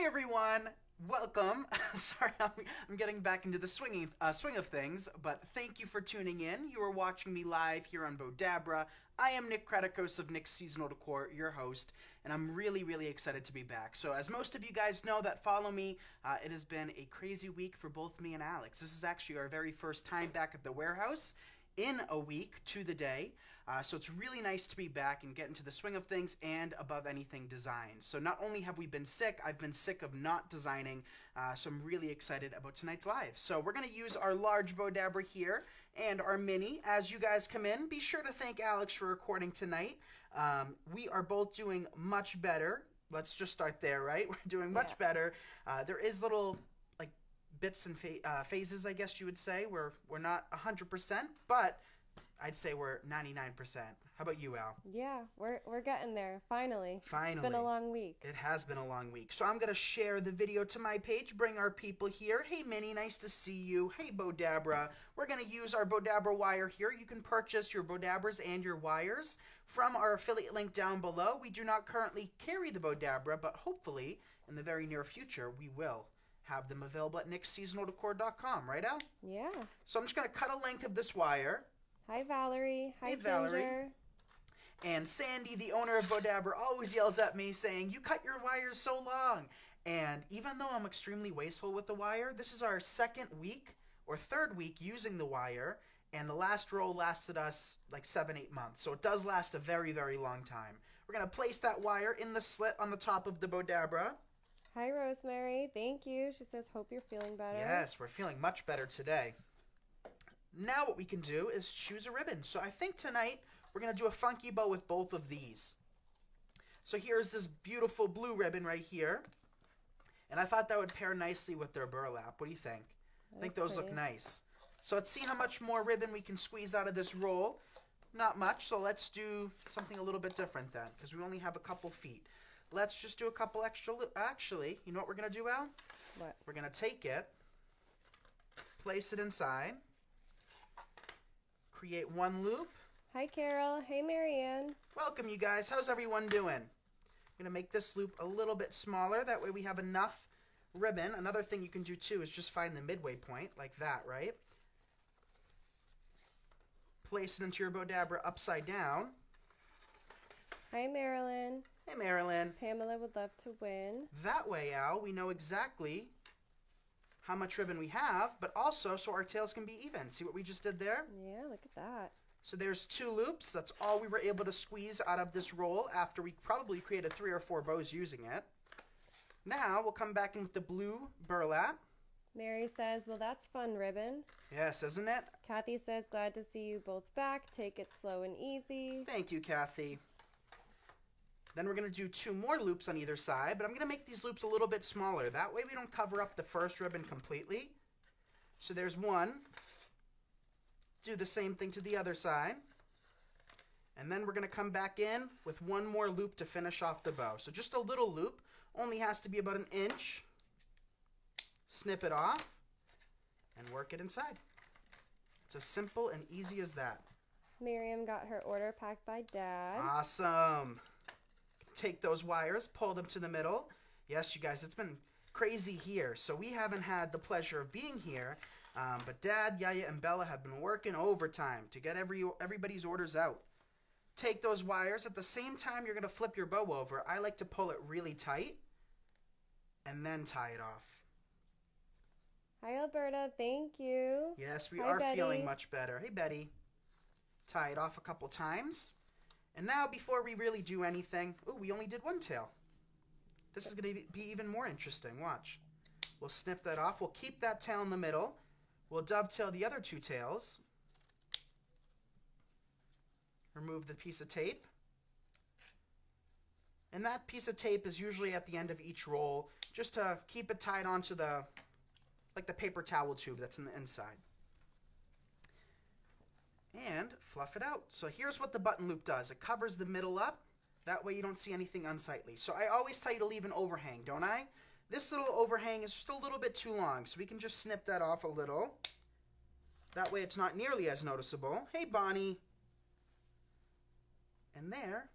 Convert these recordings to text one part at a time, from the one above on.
Hi everyone, welcome. Sorry, I'm getting back into the swing of things, but thank you for tuning in. You are watching me live here on Bowdabra. I am Nick Kratikos of Nick's Seasonal Decor, your host, and I'm really excited to be back. So as most of you guys know that follow me, it has been a crazy week for both me and Alex. This is actually our very first time back at the warehouse in a week to the day. So it's really nice to be back and get into the swing of things and above anything design. So not only have we been sick, I've been sick of not designing, so I'm really excited about tonight's live. So we're going to use our large Bowdabra here and our mini. As you guys come in, be sure to thank Alex for recording tonight. We are both doing much better. Let's just start there, right? We're doing much better. There is little bits and phases, I guess you would say. We're not 100%, but I'd say we're 99%. How about you, Al? Yeah, we're getting there, finally. Finally. It's been a long week. It has been a long week. So I'm going to share the video to my page, bring our people here. Hey, Minnie, nice to see you. Hey, Bowdabra. We're going to use our Bowdabra wire here. You can purchase your Bowdabras and your wires from our affiliate link down below. We do not currently carry the Bowdabra, but hopefully in the very near future we will have them available at nicksseasonaldecor.com, right, Al? Yeah. So I'm just going to cut a length of this wire. Hi, Valerie. Hi, Hey, Ginger. Valerie. And Sandy, the owner of Bowdabra, always yells at me saying, "You cut your wires so long." And even though I'm extremely wasteful with the wire, this is our second week or third week using the wire, and the last roll lasted us like 7-8 months. So it does last a very long time. We're going to place that wire in the slit on the top of the Bowdabra. Hi, Rosemary. Thank you. She says, hope you're feeling better. Yes, we're feeling much better today. Now what we can do is choose a ribbon. So I think tonight we're going to do a funky bow with both of these. So here's this beautiful blue ribbon right here. And I thought that would pair nicely with their burlap. What do you think? I think those look nice. So let's see how much more ribbon we can squeeze out of this roll. Not much, so let's do something a little bit different then, because we only have a couple feet. Let's just do a couple extra actually, you know what we're going to do, Al? What? We're going to take it, place it inside, create one loop. Hi, Carol. Hey, Marianne. Welcome, you guys. How's everyone doing? I'm going to make this loop a little bit smaller. That way we have enough ribbon. Another thing you can do, too, is just find the midway point, like that, right? Place it into your Bowdabra upside down. Hi, Marilyn. Hey, Marilyn. Pamela would love to win. That way, Al, we know exactly how much ribbon we have, but also so our tails can be even. See what we just did there? Yeah, look at that. So there's 2 loops. That's all we were able to squeeze out of this roll after we probably created 3 or 4 bows using it. Now we'll come back in with the blue burlap. Mary says, well, that's fun, ribbon. Yes, isn't it? Kathy says, glad to see you both back. Take it slow and easy. Thank you, Kathy. Then we're going to do 2 more loops on either side, but I'm going to make these loops a little bit smaller. That way we don't cover up the first ribbon completely. So there's one. Do the same thing to the other side. And then we're going to come back in with 1 more loop to finish off the bow. So just a little loop. Only has to be about 1 inch. Snip it off and work it inside. It's as simple and easy as that. Miriam got her order packed by Dad. Awesome. Take those wires, pull them to the middle. Yes, you guys, it's been crazy here. So we haven't had the pleasure of being here, but Dad, Yaya, and Bella have been working overtime to get everybody's orders out. Take those wires. At the same time you're going to flip your bow over, I like to pull it really tight and then tie it off. Hi, Alberta. Thank you. Yes, we Hi, are Betty. feeling much better. Hey, Betty. Tie it off a couple times. And now, before we really do anything, oh, we only did 1 tail. This is going to be even more interesting. Watch. We'll snip that off. We'll keep that tail in the middle. We'll dovetail the other 2 tails. Remove the piece of tape. And that piece of tape is usually at the end of each roll, just to keep it tied onto the, like the paper towel tube that's in the inside. And fluff it out. So here's what the button loop does. It covers the middle up. That way you don't see anything unsightly. So I always tell you to leave an overhang, don't I? This little overhang is just a little bit too long, so we can just snip that off a little. That way it's not nearly as noticeable. Hey, Bonnie. And there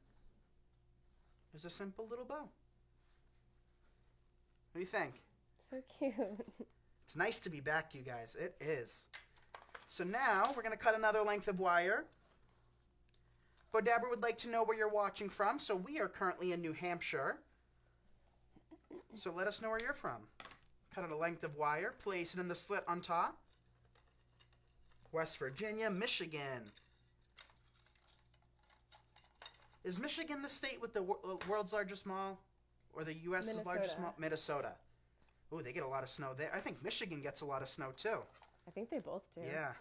is a simple little bow. do you think? So cute. It's nice to be back, you guys. It is. So now we're going to cut another length of wire. Bowdabra would like to know where you're watching from. So we are currently in New Hampshire. So let us know where you're from. Cut out a length of wire. Place it in the slit on top. West Virginia, Michigan. Is Michigan the state with the world's largest mall? Or the U.S.'s largest mall? Minnesota. Ooh, they get a lot of snow there. I think Michigan gets a lot of snow, too. I think they both do. Yeah.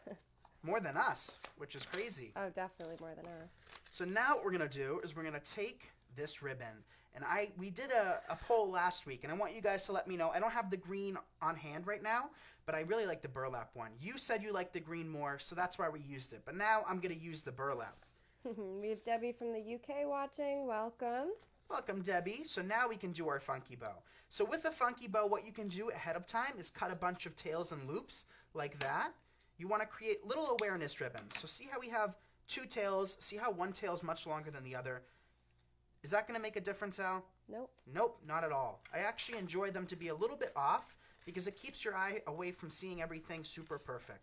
More than us, which is crazy. Oh, definitely more than us. So now what we're going to do is we're going to take this ribbon. And we did a poll last week, and I want you guys to let me know. I don't have the green on hand right now, but I really like the burlap one. You said you liked the green more, so that's why we used it. But now I'm going to use the burlap. We have Debbie from the UK watching. Welcome. Welcome, Debbie. So now we can do our funky bow. So with a funky bow, what you can do ahead of time is cut a bunch of tails and loops like that. You want to create little awareness ribbons. So see how we have two tails? See how one tail is much longer than the other? Is that going to make a difference, Al? Nope. Nope, not at all. I actually enjoy them to be a little bit off because it keeps your eye away from seeing everything super perfect.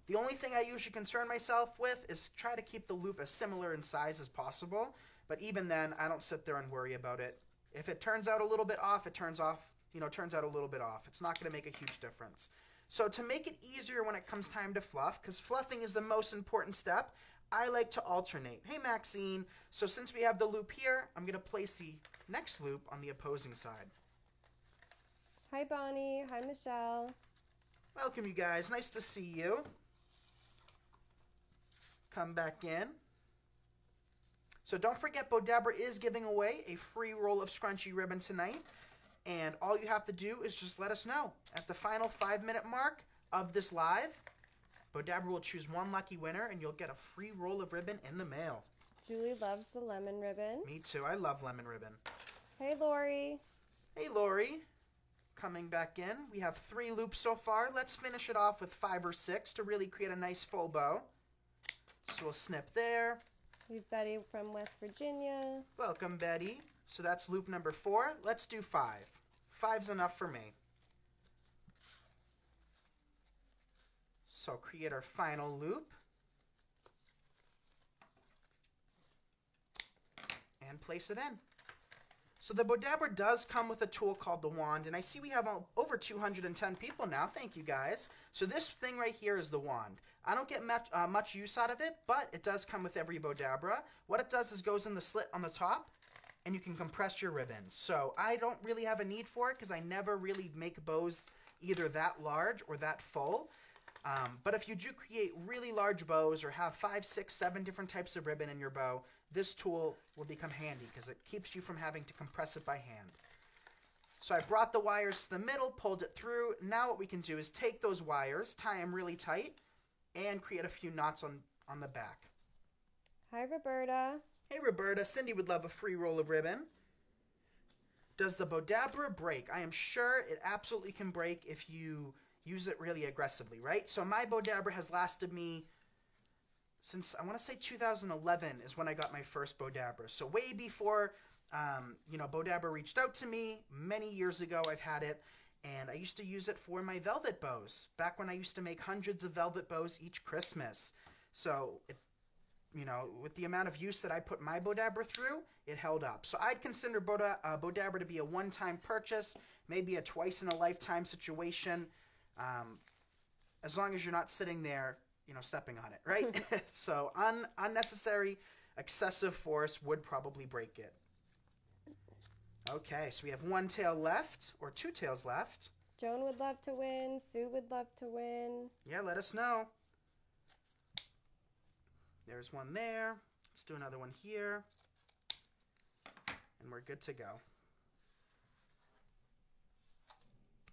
The only thing I usually concern myself with is try to keep the loop as similar in size as possible. But even then, I don't sit there and worry about it. If it turns out a little bit off, it turns out a little bit off. It's not going to make a huge difference. So to make it easier when it comes time to fluff, because fluffing is the most important step, I like to alternate. Hey, Maxine. So since we have the loop here, I'm going to place the next loop on the opposing side. Hi, Bonnie. Hi, Michelle. Welcome, you guys. Nice to see you. Come back in. So don't forget, Bowdabra is giving away a free roll of scrunchy ribbon tonight. And all you have to do is just let us know. At the final 5-minute mark of this live, Bowdabra will choose one lucky winner, and you'll get a free roll of ribbon in the mail. Julie loves the lemon ribbon. Me too. I love lemon ribbon. Hey, Lori. Hey, Lori. Coming back in. We have 3 loops so far. Let's finish it off with 5 or 6 to really create a nice full bow. So we'll snip there. We have Betty from West Virginia. Welcome, Betty. So that's loop number 4. Let's do 5. 5's enough for me. So create our final loop. And place it in. So the Bowdabra does come with a tool called the wand, and I see we have over 210 people now. Thank you, guys. So this thing right here is the wand. I don't get much use out of it, but it does come with every Bowdabra. What it does is goes in the slit on the top, and you can compress your ribbons. So I don't really have a need for it because I never really make bows either that large or that full. But if you do create really large bows or have 5, 6, 7 different types of ribbon in your bow, this tool will become handy because it keeps you from having to compress it by hand. So I brought the wires to the middle, pulled it through. Now what we can do is take those wires, tie them really tight, and create a few knots on the back. Hi, Roberta. Hey, Roberta. Cindy would love a free roll of ribbon. Does the Bowdabra break? I am sure it absolutely can break if you use it really aggressively, right? So my Bowdabra has lasted me since, I want to say 2011 is when I got my first Bowdabra. So way before, Bowdabra reached out to me. Many years ago I've had it, and I used to use it for my velvet bows, back when I used to make hundreds of velvet bows each Christmas. So, with the amount of use that I put my Bowdabra through, it held up. So I'd consider Bowdabra to be a one-time purchase, maybe a twice-in-a-lifetime situation, as long as you're not sitting there, stepping on it, right? So unnecessary, excessive force would probably break it. Okay, so we have 1 tail left, or 2 tails left. Joan would love to win. Sue would love to win. Yeah, let us know. There's one there. Let's do another one here. And we're good to go.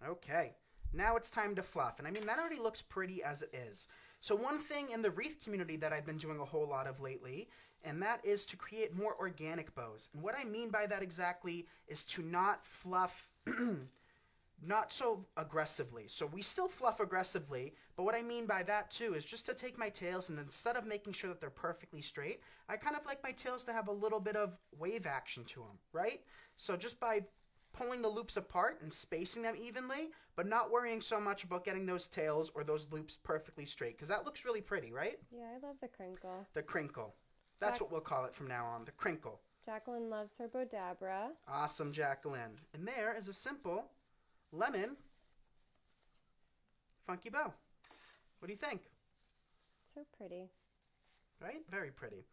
Okay, now it's time to fluff. And I mean, that already looks pretty as it is. So one thing in the wreath community that I've been doing a whole lot of lately, and that is to create more organic bows. And what I mean by that exactly is to not fluff not so aggressively. So we still fluff aggressively, but what I mean by that too is just to take my tails, and instead of making sure that they're perfectly straight, I kind of like my tails to have a little bit of wave action to them, right? So just by pulling the loops apart and spacing them evenly, but not worrying so much about getting those tails or those loops perfectly straight, because that looks really pretty, right? Yeah, I love the crinkle. The crinkle. That's what we'll call it from now on, the crinkle. Jacqueline loves her Bowdabra. Awesome, Jacqueline. And there is a simple lemon funky bow. What do you think? So pretty. Right? Very pretty.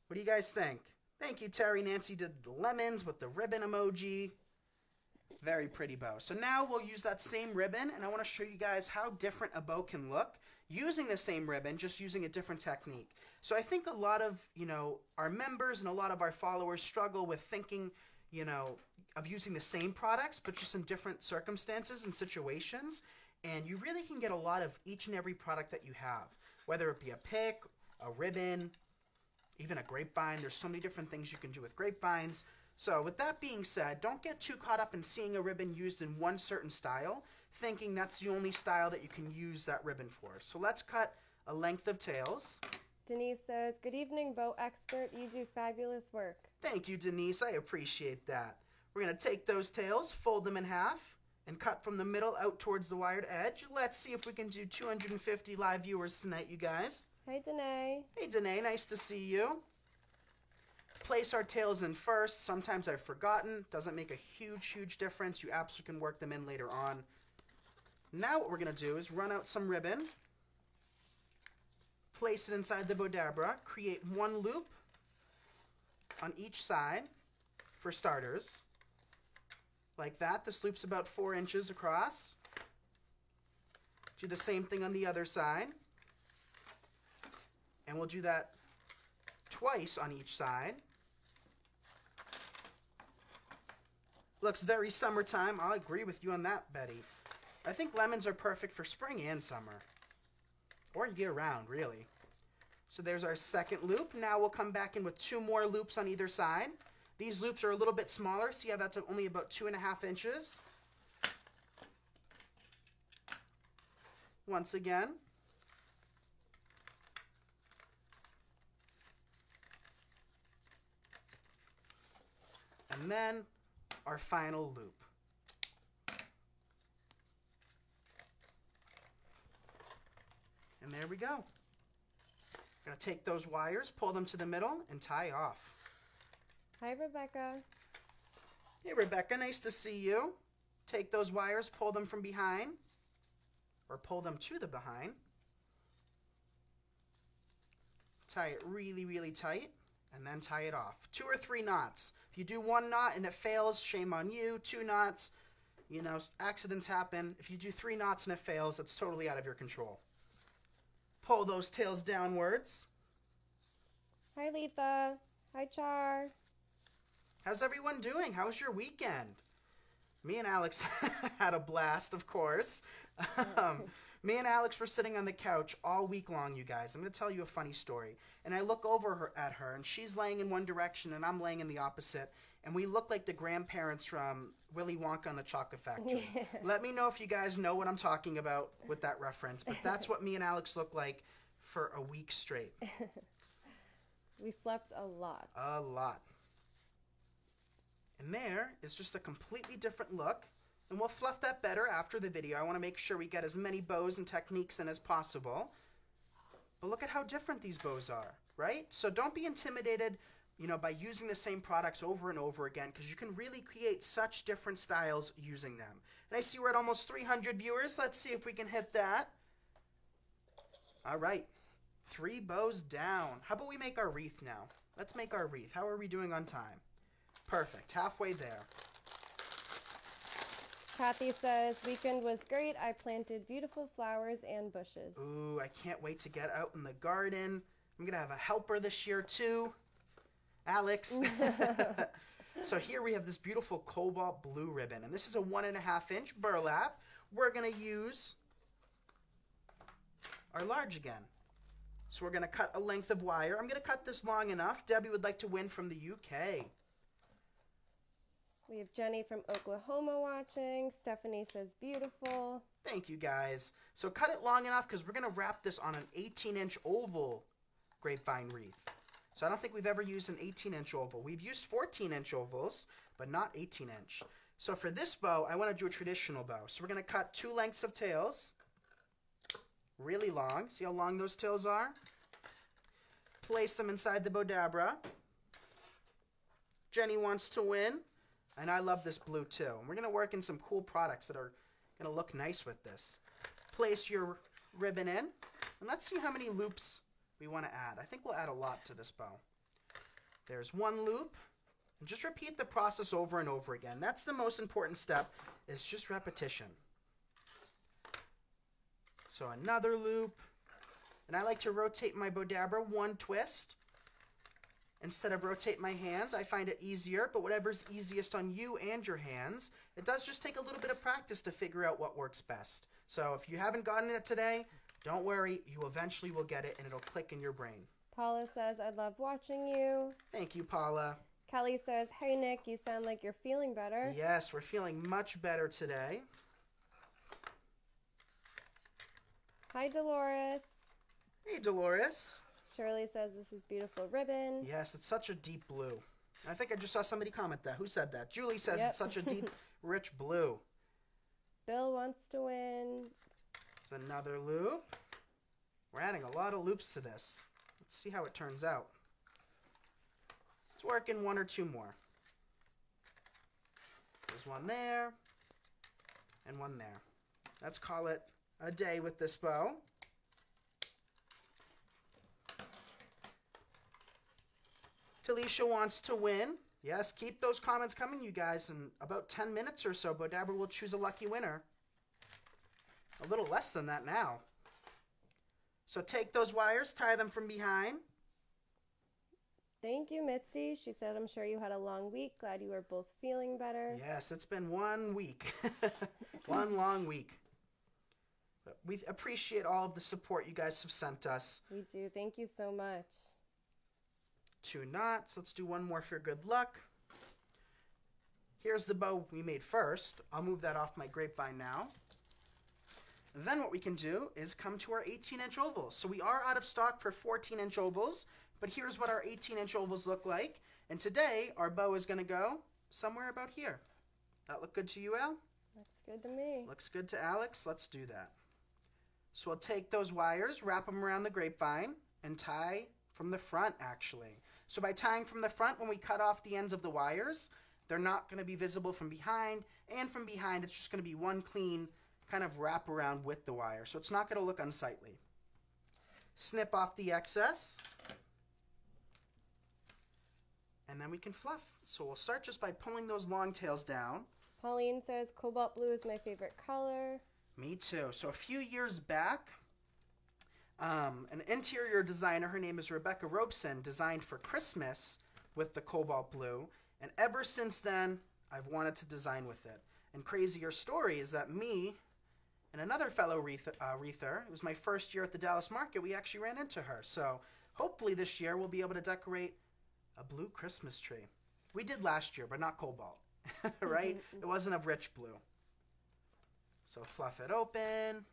What do you guys think? Thank you, Terry. Nancy did the lemons with the ribbon emoji. Very pretty bow. So now we'll use that same ribbon, and I want to show you guys how different a bow can look using the same ribbon, just using a different technique. So I think a lot of, our members and a lot of our followers struggle with thinking, of using the same products, but just in different circumstances and situations. And you really can get a lot of each and every product that you have, whether it be a pick, a ribbon, even a grapevine. There's so many different things you can do with grapevines. So with that being said, don't get too caught up in seeing a ribbon used in one certain style, thinking that's the only style that you can use that ribbon for. So let's cut a length of tails. Denise says, good evening, bow expert. You do fabulous work. Thank you, Denise. I appreciate that. We're going to take those tails, fold them in half, and cut from the middle out towards the wired edge. Let's see if we can do 250 live viewers tonight, you guys. Hey, Danae. Hey, Danae. Nice to see you. Place our tails in first. Sometimes I've forgotten. Doesn't make a huge difference. You absolutely can work them in later on. Now what we're going to do is run out some ribbon. Place it inside the Bowdabra. Create one loop on each side for starters. Like that. This loop's about 4 inches across. Do the same thing on the other side. And we'll do that twice on each side. Looks very summertime. I'll agree with you on that, Betty. I think lemons are perfect for spring and summer. Or year round, really. So there's our second loop. Now we'll come back in with 2 more loops on either side. These loops are a little bit smaller. See how that's only about 2.5 inches. Once again. And then our final loop. And there we go. I'm going to take those wires, pull them to the middle, and tie off. Hi, Rebecca. Hey, Rebecca. Nice to see you. Take those wires, pull them from behind, or pull them to the behind. Tie it really tight, and then tie it off. 2 or 3 knots. If you do 1 knot and it fails, shame on you. 2 knots, accidents happen. If you do 3 knots and it fails, that's totally out of your control. Pull those tails downwards. Hi, Letha. Hi, Char. How's everyone doing? How's your weekend? Me and Alex had a blast, of course. Me and Alex were sitting on the couch all week long, you guys. I'm going to tell you a funny story. And I look over at her, and she's laying in one direction, and I'm laying in the opposite. And we look like the grandparents from Willy Wonka and the Chocolate Factory. Yeah. Let me know if you guys know what I'm talking about with that reference. But that's what me and Alex look like for a week straight. We slept a lot. A lot. And there is just a completely different look. And we'll fluff that better after the video. I want to make sure we get as many bows and techniques in as possible. But look at how different these bows are, right? So don't be intimidated, by using the same products over and over again, because you can really create such different styles using them. And I see we're at almost 300 viewers. Let's see if we can hit that. All right. 3 bows down. How about we make our wreath now? Let's make our wreath. How are we doing on time? Perfect. Halfway there. Kathy says, weekend was great. I planted beautiful flowers and bushes. Ooh, I can't wait to get out in the garden. I'm going to have a helper this year too. Alex. So here we have this beautiful cobalt blue ribbon. And this is a 1.5 inch burlap. We're going to use our large again. So we're going to cut a length of wire. I'm going to cut this long enough. Debbie would like to win from the UK. We have Jenny from Oklahoma watching. Stephanie says beautiful. Thank you, guys. So cut it long enough because we're going to wrap this on an 18-inch oval grapevine wreath. So I don't think we've ever used an 18-inch oval. We've used 14-inch ovals, but not 18-inch. So for this bow, I want to do a traditional bow. So we're going to cut 2 lengths of tails, really long. See how long those tails are? Place them inside the Bowdabra. Jenny wants to win, and I love this blue too. And we're going to work in some cool products that are going to look nice with this. Place your ribbon in, and let's see how many loops we want to add. I think we'll add a lot to this bow. There's 1 loop. And just repeat the process over and over again. That's the most important step, is just repetition. So another loop. And I like to rotate my Bowdabra 1 twist. Instead of rotate my hands, I find it easier, but whatever's easiest on you and your hands. It does just take a little bit of practice to figure out what works best. So if you haven't gotten it today, don't worry, you eventually will get it and it'll click in your brain. Paula says, I love watching you. Thank you, Paula. Kelly says, hey Nick, you sound like you're feeling better. Yes, we're feeling much better today. Hi Dolores. Hey, Dolores. Shirley says, this is beautiful ribbon. Yes, it's such a deep blue. I think I just saw somebody comment that. Who said that? Julie says Yep. It's such a deep, rich blue. Bill wants to win. It's another loop. We're adding a lot of loops to this. Let's see how it turns out. Let's work in 1 or 2 more. There's 1 there, and 1 there. Let's call it a day with this bow. Talisha wants to win. Yes, keep those comments coming, you guys. In about 10 minutes or so, Bowdabra will choose a lucky winner. A little less than that now. So take those wires, tie them from behind. Thank you, Mitzi. She said, I'm sure you had a long week. Glad you are both feeling better. Yes, it's been 1 week. 1 long week. But we appreciate all of the support you guys have sent us. We do. Thank you so much. 2 knots. Let's do 1 more for good luck. Here's the bow we made first. I'll move that off my grapevine now. And then what we can do is come to our 18-inch ovals. So we are out of stock for 14-inch ovals, but here's what our 18-inch ovals look like. And today, our bow is going to go somewhere about here. That look good to you, Al? Looks good to me. Looks good to Alex. Let's do that. So we'll take those wires, wrap them around the grapevine, and tie from the front, actually. So by tying from the front, when we cut off the ends of the wires, they're not going to be visible from behind, and from behind, it's just going to be one clean kind of wrap around with the wire. So it's not going to look unsightly. Snip off the excess, and then we can fluff. So we'll start just by pulling those long tails down. Pauline says, cobalt blue is my favorite color. Me too. So a few years back, an interior designer, her name is Rebecca Robeson, designed for Christmas with the cobalt blue. And ever since then, I've wanted to design with it. And crazier story is that me and another fellow wreather, it was my first year at the Dallas market, we actually ran into her. So hopefully this year we'll be able to decorate a blue Christmas tree. We did last year, but not cobalt, right? It wasn't a rich blue. So fluff it open.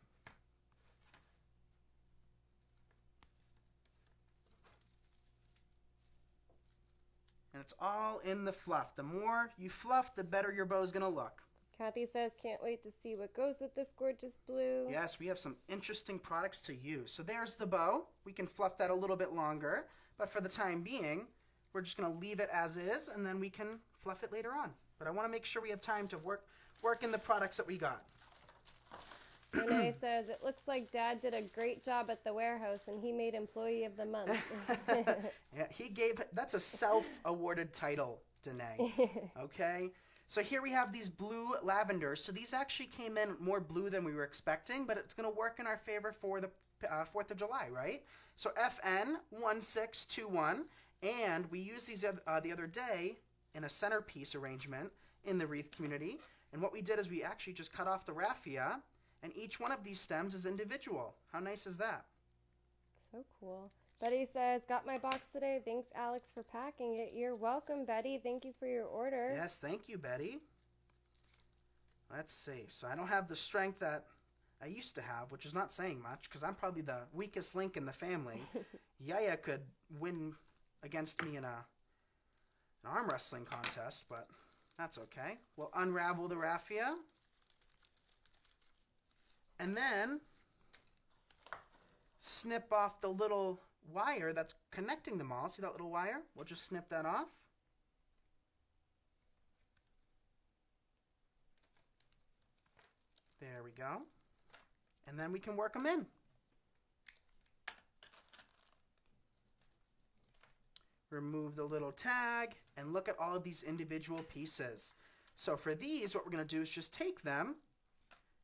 And it's all in the fluff. The more you fluff, the better your bow is going to look. Kathy says, can't wait to see what goes with this gorgeous blue. Yes, we have some interesting products to use. So there's the bow. We can fluff that a little bit longer. But for the time being, we're just going to leave it as is, and then we can fluff it later on. But I want to make sure we have time to work in the products that we got. Renee says, it looks like Dad did a great job at the warehouse and he made Employee of the Month. Yeah, that's a self-awarded title, Danae. Okay? So here we have these blue lavenders. So these actually came in more blue than we were expecting, but it's going to work in our favor for the 4th of July, right? So FN1621, and we used these the other day in a centerpiece arrangement in the wreath community. And what we did is we actually just cut off the raffia, and each one of these stems is individual. How nice is that? So cool. Betty says, got my box today. Thanks, Alex, for packing it. You're welcome, Betty. Thank you for your order. Yes, thank you, Betty. Let's see. So I don't have the strength that I used to have, which is not saying much, because I'm probably the weakest link in the family. Yaya could win against me in an arm wrestling contest, but that's okay. We'll unravel the raffia. And then snip off the little wire that's connecting them all. See that little wire? We'll just snip that off. There we go. And then we can work them in. Remove the little tag, and look at all of these individual pieces. So for these, what we're going to do is just take them,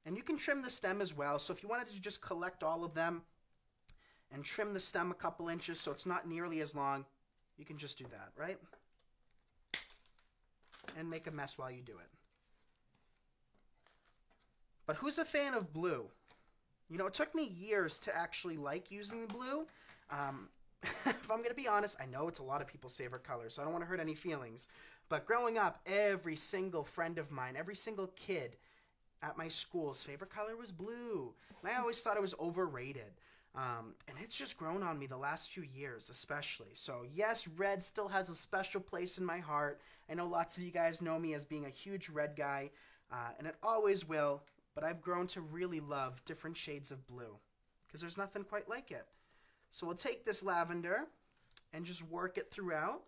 and you can trim the stem as well. So if you wanted to just collect all of them and trim the stem a couple inches so it's not nearly as long, you can just do that, right? And make a mess while you do it. But who's a fan of blue? You know, it took me years to actually like using blue. If I'm going to be honest, I know it's a lot of people's favorite color, so I don't want to hurt any feelings. But growing up, every single friend of mine, every single kid at my school's favorite color was blue. And I always thought it was overrated. And it's just grown on me the last few years, especially. So yes, red still has a special place in my heart. I know lots of you guys know me as being a huge red guy, and it always will. But I've grown to really love different shades of blue because there's nothing quite like it. So we'll take this lavender and just work it throughout.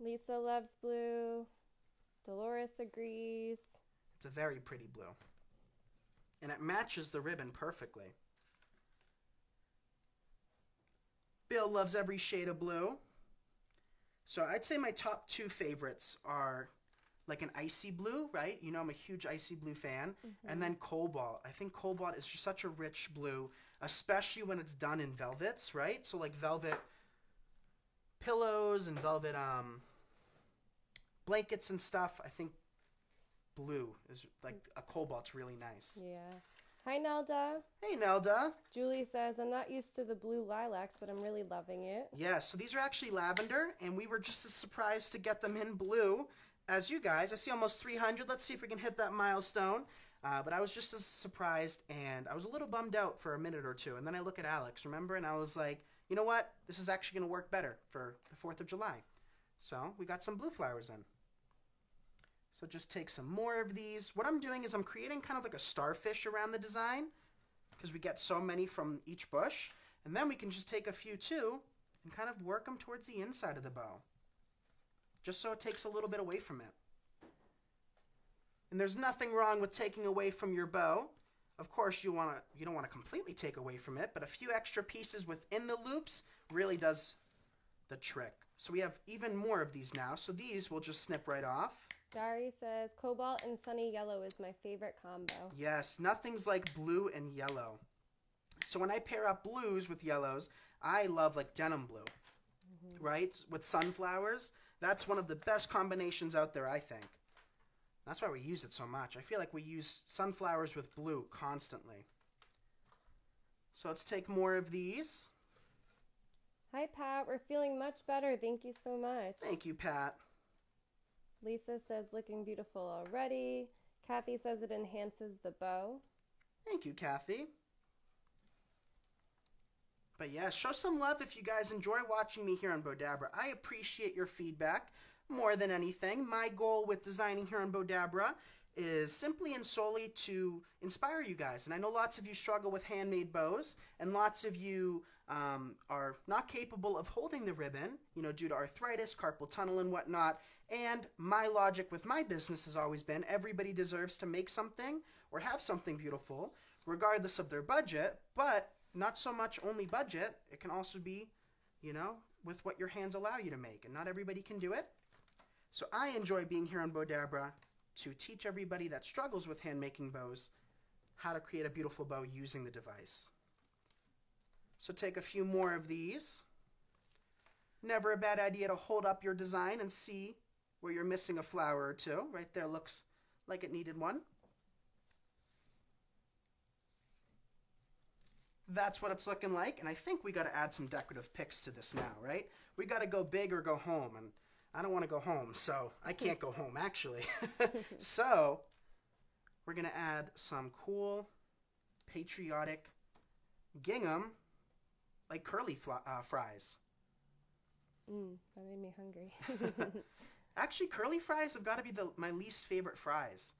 Lisa loves blue. Dolores agrees. It's a very pretty blue. And it matches the ribbon perfectly. Bill loves every shade of blue. So I'd say my top two favorites are like an icy blue, right? You know, I'm a huge icy blue fan. And then cobalt. I think cobalt is just such a rich blue, especially when it's done in velvets, right? So like velvet pillows and velvet blankets and stuff. I think blue is like a cobalt's really nice. Yeah. Hi, Nelda. Hey, Nelda. Julie says, I'm not used to the blue lilacs, but I'm really loving it. Yeah, so these are actually lavender, and we were just as surprised to get them in blue as you guys. I see almost 300. Let's see if we can hit that milestone. But I was just as surprised, and I was a little bummed out for a minute or two. And then I look at Alex, remember? And I was like, you know what? This is actually going to work better for the 4th of July. So we got some blue flowers in. So just take some more of these. What I'm doing is I'm creating kind of like a starfish around the design because we get so many from each bush. And then we can just take a few too and kind of work them towards the inside of the bow, just so it takes a little bit away from it. And there's nothing wrong with taking away from your bow. Of course, you don't want to completely take away from it, but a few extra pieces within the loops really does the trick. So we have even more of these now. So these we'll just snip right off. Dari says, cobalt and sunny yellow is my favorite combo. Yes, nothing's like blue and yellow. So when I pair up blues with yellows, I love like denim blue, right? With sunflowers. That's one of the best combinations out there, I think. That's why we use it so much. I feel like we use sunflowers with blue constantly. So let's take more of these. Hi, Pat. We're feeling much better. Thank you so much. Thank you, Pat. Lisa says, looking beautiful already. Kathy says it enhances the bow. Thank you, Kathy. But yeah, show some love if you guys enjoy watching me here on Bowdabra. I appreciate your feedback more than anything. My goal with designing here on Bowdabra is simply and solely to inspire you guys. And I know lots of you struggle with handmade bows, and lots of you are not capable of holding the ribbon, you know, due to arthritis, carpal tunnel, and whatnot. And my logic with my business has always been everybody deserves to make something or have something beautiful, regardless of their budget, but not so much only budget. It can also be, you know, with what your hands allow you to make, and not everybody can do it. So I enjoy being here on Bowdabra to teach everybody that struggles with hand making bows how to create a beautiful bow using the device. So take a few more of these. Never a bad idea to hold up your design and see where you're missing a flower or two. Right there looks like it needed one. That's what it's looking like, and I think we got to add some decorative picks to this now, right? We got to go big or go home, and I don't want to go home, so I can't go home, actually. So we're going to add some cool, patriotic gingham, like curly fries. That made me hungry. Actually, curly fries have got to be my least favorite fries.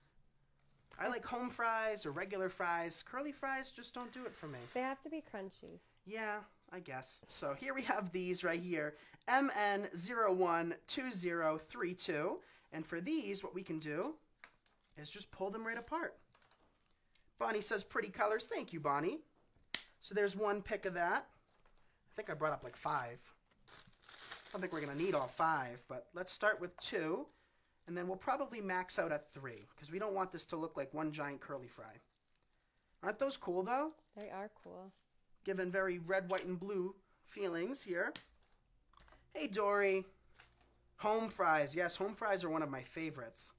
I like home fries or regular fries. Curly fries just don't do it for me. They have to be crunchy. Yeah, I guess. So here we have these right here, MN012032. And for these, what we can do is just pull them right apart. Bonnie says pretty colors. Thank you, Bonnie. So there's one pick of that. I think I brought up like 5. I don't think we're going to need all 5, but let's start with 2. And then we'll probably max out at 3 because we don't want this to look like one giant curly fry. Aren't those cool, though? They are cool. Given very red, white, and blue feelings here. Hey, Dory. Home fries. Yes, home fries are one of my favorites.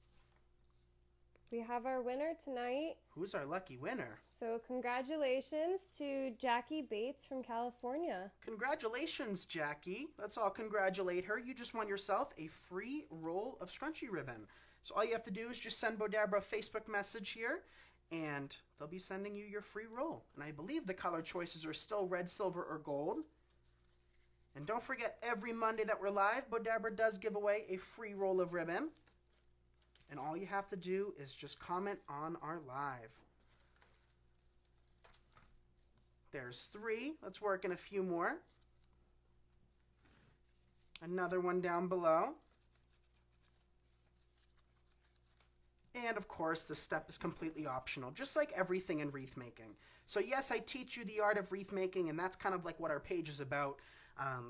We have our winner tonight. Who's our lucky winner? So congratulations to Jackie Bates from California. Congratulations, Jackie. Let's all congratulate her. You just won yourself a free roll of scrunchie ribbon. So all you have to do is just send Bowdabra a Facebook message here, and they'll be sending you your free roll. And I believe the color choices are still red, silver, or gold. And don't forget, every Monday that we're live, Bowdabra does give away a free roll of ribbon. And all you have to do is just comment on our live. There's 3. Let's work in a few more. Another one down below. And of course, this step is completely optional, just like everything in wreath making. So yes, I teach you the art of wreath making, and that's kind of like what our page is about.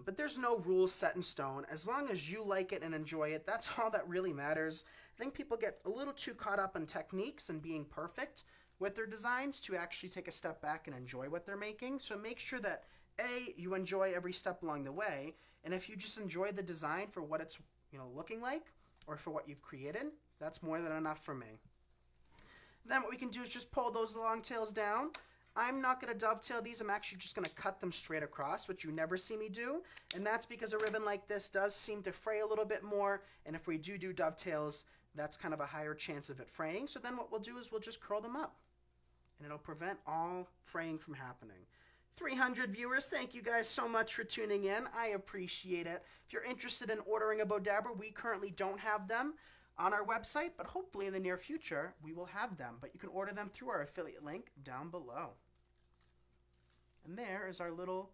But there's no rules set in stone. As long as you like it and enjoy it, that's all that really matters. I think people get a little too caught up in techniques and being perfect with their designs to actually take a step back and enjoy what they're making. So make sure that A, you enjoy every step along the way, and if you just enjoy the design for what it's looking like or for what you've created, that's more than enough for me. Then what we can do is just pull those long tails down. I'm not going to dovetail these. I'm actually just going to cut them straight across, which you never see me do. And that's because a ribbon like this does seem to fray a little bit more. And if we do dovetails, that's kind of a higher chance of it fraying. So then what we'll do is we'll just curl them up. And it'll prevent all fraying from happening. 300 viewers, thank you guys so much for tuning in. I appreciate it. If you're interested in ordering a Bowdabra, we currently don't have them on our website, but hopefully in the near future we will have them. But you can order them through our affiliate link down below. And there is our little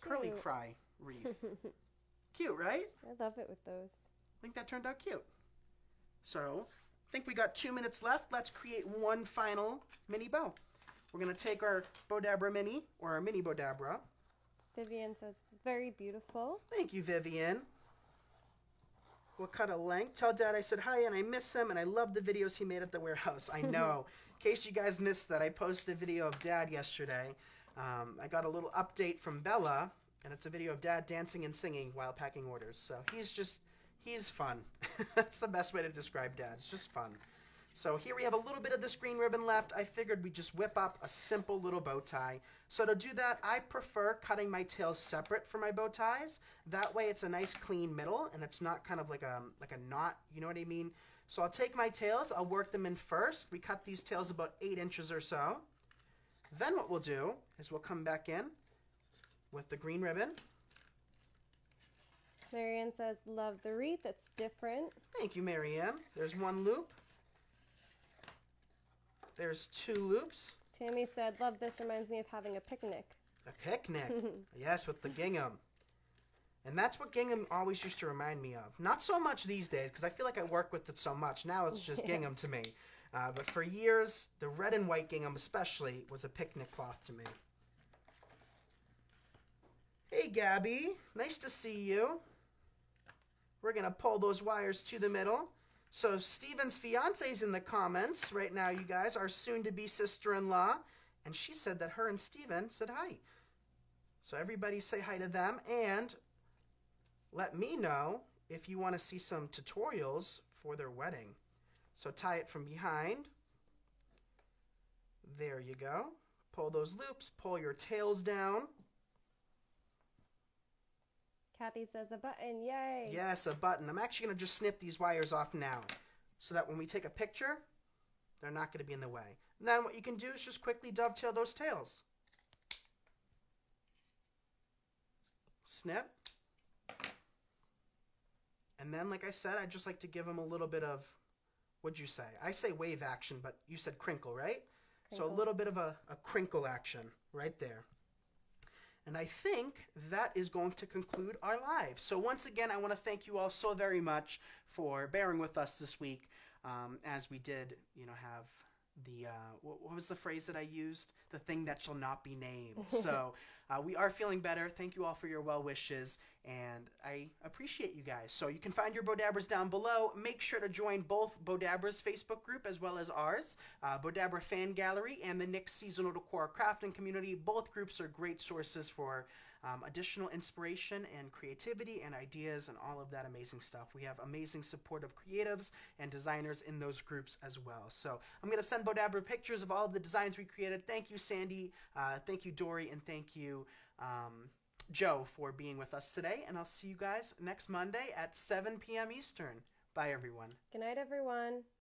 curly fry wreath. Cute, right? I love it with those. I think that turned out cute. So, I think we got 2 minutes left. Let's create one final mini bow. We're going to take our Bowdabra mini, or our mini Bowdabra. Vivian says, very beautiful. Thank you, Vivian. We'll cut a length. Tell Dad I said hi and I miss him and I love the videos he made at the warehouse. I know. In case you guys missed that, I posted a video of Dad yesterday. I got a little update from Bella, and it's a video of Dad dancing and singing while packing orders. So he's fun. That's the best way to describe Dad. It's just fun. So here we have a little bit of this green ribbon left. I figured we'd just whip up a simple little bow tie. So to do that, I prefer cutting my tails separate for my bow ties. That way it's a nice clean middle and it's not kind of like a knot, you know what I mean? So I'll take my tails, I'll work them in first. We cut these tails about 8 inches or so. Then what we'll do is we'll come back in with the green ribbon. Marianne says, love the wreath, it's different. Thank you, Marianne. There's one loop. There's 2 loops. Tammy said, love this, reminds me of having a picnic. A picnic. Yes, with the gingham. And that's what gingham always used to remind me of. Not so much these days, because I feel like I work with it so much. Now it's just gingham to me. But for years, the red and white gingham especially was a picnic cloth to me. Hey, Gabby. Nice to see you. We're going to pull those wires to the middle. So Steven's fiance's in the comments right now, you guys, our soon-to-be sister-in-law. And she said that her and Steven said hi. So everybody say hi to them. And let me know if you want to see some tutorials for their wedding. So tie it from behind. There you go. Pull those loops. Pull your tails down. Kathy says a button, yay. Yes, a button. I'm actually going to just snip these wires off now so that when we take a picture, they're not going to be in the way. And then what you can do is just quickly dovetail those tails. Snip. And then, like I said, I'd just like to give them a little bit of, what'd you say? I say wave action, but you said crinkle, right? Crinkle. So a little bit of a crinkle action right there. And I think that is going to conclude our live. So once again, I want to thank you all so very much for bearing with us this week, as we did, have the what was the phrase that I used? The thing that shall not be named. So we are feeling better. Thank you all for your well wishes, and I appreciate you guys. So you can find your Bowdabras down below. Make sure to join both Bowdabra's Facebook group as well as ours, Bowdabra Fan Gallery and the Nick's Seasonal Decor Crafting Community. Both groups are great sources for additional inspiration and creativity and ideas and all of that amazing stuff. We have amazing supportive creatives and designers in those groups as well. So I'm going to send Bowdabra pictures of all of the designs we created. Thank you, Sandy. Thank you, Dory. And thank you, Joe, for being with us today. And I'll see you guys next Monday at 7 p.m. Eastern. Bye, everyone. Good night, everyone.